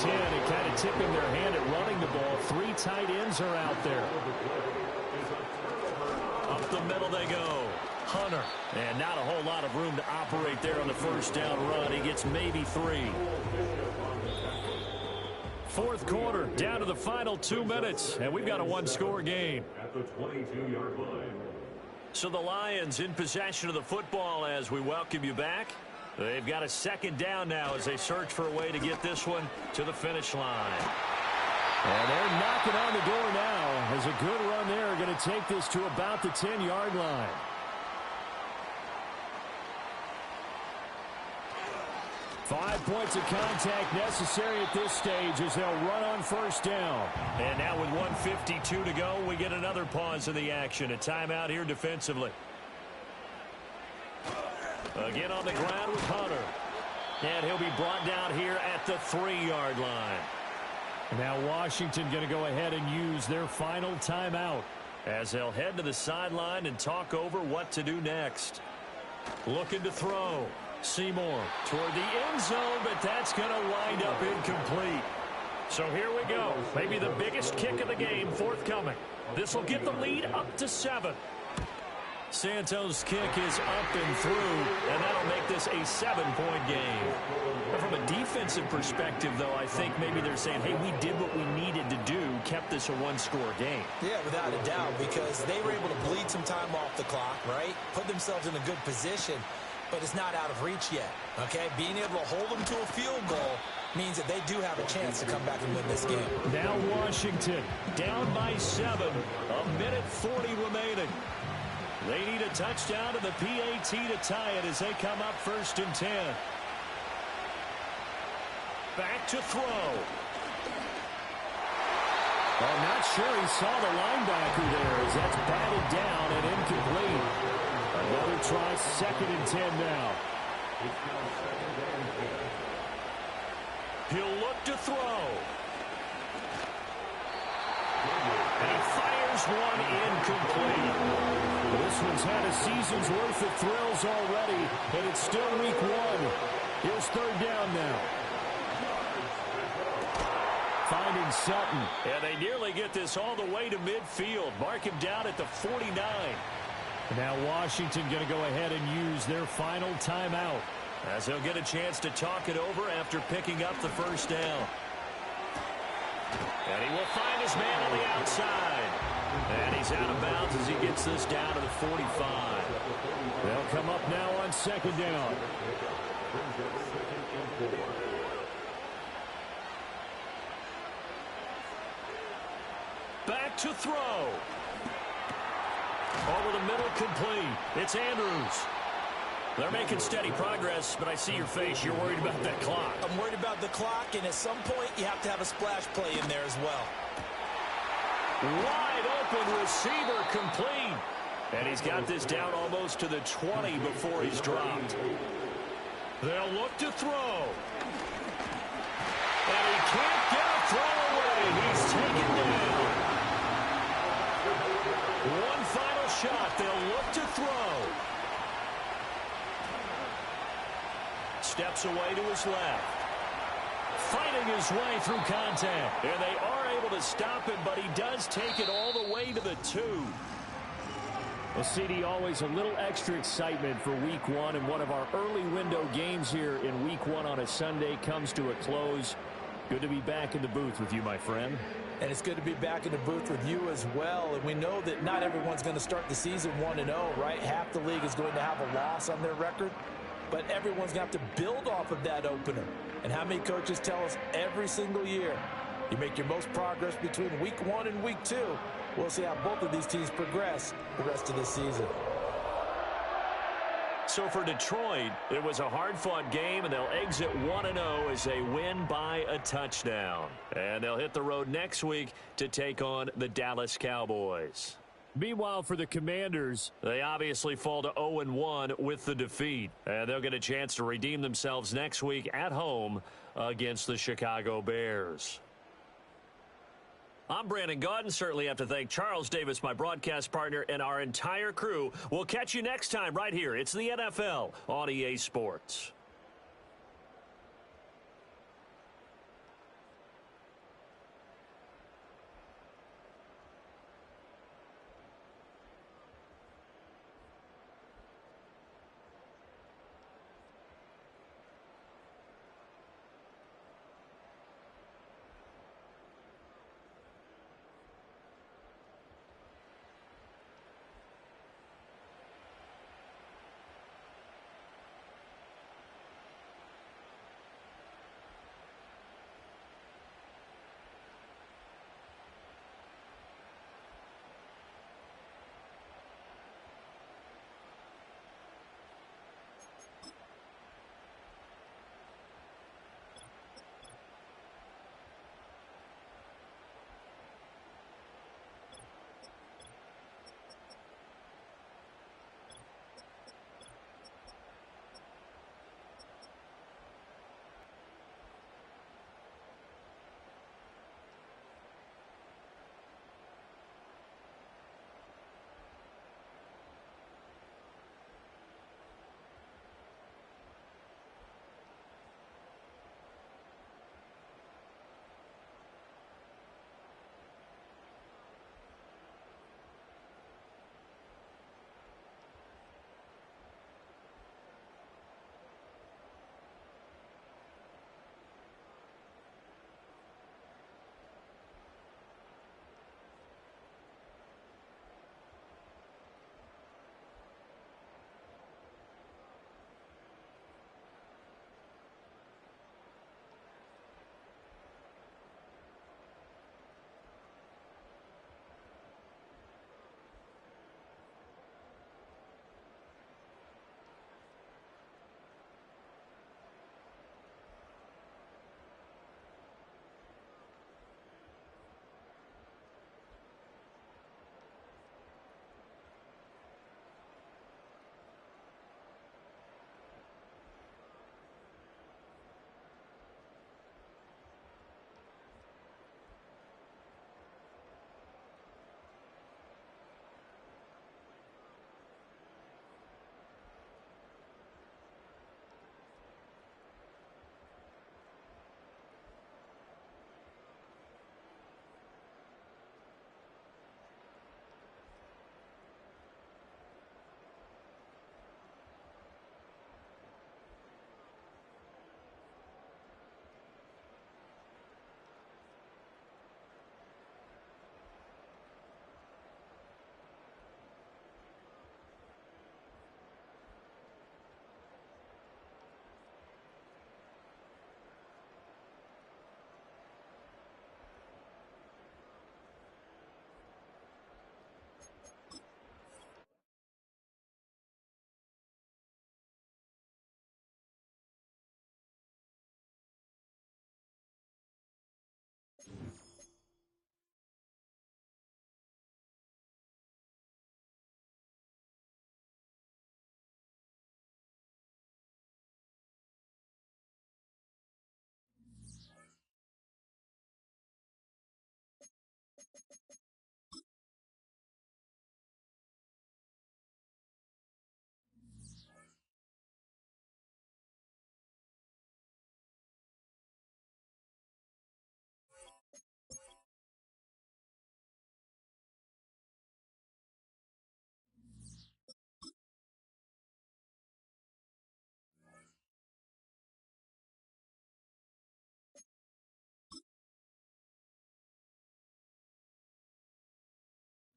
10 and kind of tipping their hand at running the ball. 3 tight ends are out there. Up the middle they go. Hunter. And not a whole lot of room to operate there on the first down run. He gets maybe 3. Fourth quarter, down to the final 2 minutes, and we've got a one-score game. At the 22-yard line. So the Lions in possession of the football as we welcome you back. They've got a second down now as they search for a way to get this one to the finish line. And they're knocking on the door now as a good run there going to take this to about the 10-yard line. 5 points of contact necessary at this stage as they'll run on first down. And now with 1:52 to go, we get another pause in the action. A timeout here defensively. Again on the ground with Hunter. And he'll be brought down here at the 3-yard line. Now Washington going to go ahead and use their final timeout as they'll head to the sideline and talk over what to do next. Looking to throw. Seymour toward the end zone, but that's going to wind up incomplete. So here we go. Maybe the biggest kick of the game forthcoming. This will get the lead up to 7. Santos' kick is up and through, and that'll make this a 7-point game. But from a defensive perspective, though, I think maybe they're saying, hey, we did what we needed to do, kept this a one-score game. Yeah, without a doubt, because they were able to bleed some time off the clock, right? Put themselves in a good position, but it's not out of reach yet, okay? Being able to hold them to a field goal means that they do have a chance to come back and win this game. Now Washington down by 7, 1:40 remaining. They need a touchdown and the PAT to tie it as they come up 1st and 10. Back to throw. I'm not sure he saw the linebacker there as that's batted down and incomplete. Another try, 2nd and 10 now. He'll look to throw. And he fires one incomplete. This one's had a season's worth of thrills already, and it's still week 1. Here's 3rd down now. Finding Sutton. And they nearly get this all the way to midfield. Mark him down at the 49. Now Washington going to go ahead and use their final timeout as they'll get a chance to talk it over after picking up the first down. And he will find his man on the outside. And he's out of bounds as he gets this down to the 45. They'll come up now on 2nd down. Back to throw. Over the middle, complete. It's Andrews. They're making steady progress, but I see your face. You're worried about that clock. I'm worried about the clock, and at some point, you have to have a splash play in there as well. Wide open receiver, complete. And he's got this down almost to the 20 before he's dropped. They'll look to throw. And he can't get a throw away. He's taken down. One final shot. They'll look to throw. Steps away to his left. Fighting his way through contact. And they are able to stop him, but he does take it all the way to the 2. Well, CD, always a little extra excitement for week 1, and one of our early window games here in week 1 on a Sunday comes to a close. Good to be back in the booth with you, my friend. And it's good to be back in the booth with you as well. And we know that not everyone's going to start the season 1-0, right? Half the league is going to have a loss on their record. But everyone's going to have to build off of that opener. And how many coaches tell us every single year, you make your most progress between week 1 and week 2. We'll see how both of these teams progress the rest of this season. So for Detroit, it was a hard-fought game, and they'll exit 1-0 as they win by a touchdown. And they'll hit the road next week to take on the Dallas Cowboys. Meanwhile, for the Commanders, they obviously fall to 0-1 with the defeat. And they'll get a chance to redeem themselves next week at home against the Chicago Bears. I'm Brandon Gaudin. Certainly have to thank Charles Davis, my broadcast partner, and our entire crew. We'll catch you next time right here. It's the NFL on EA Sports.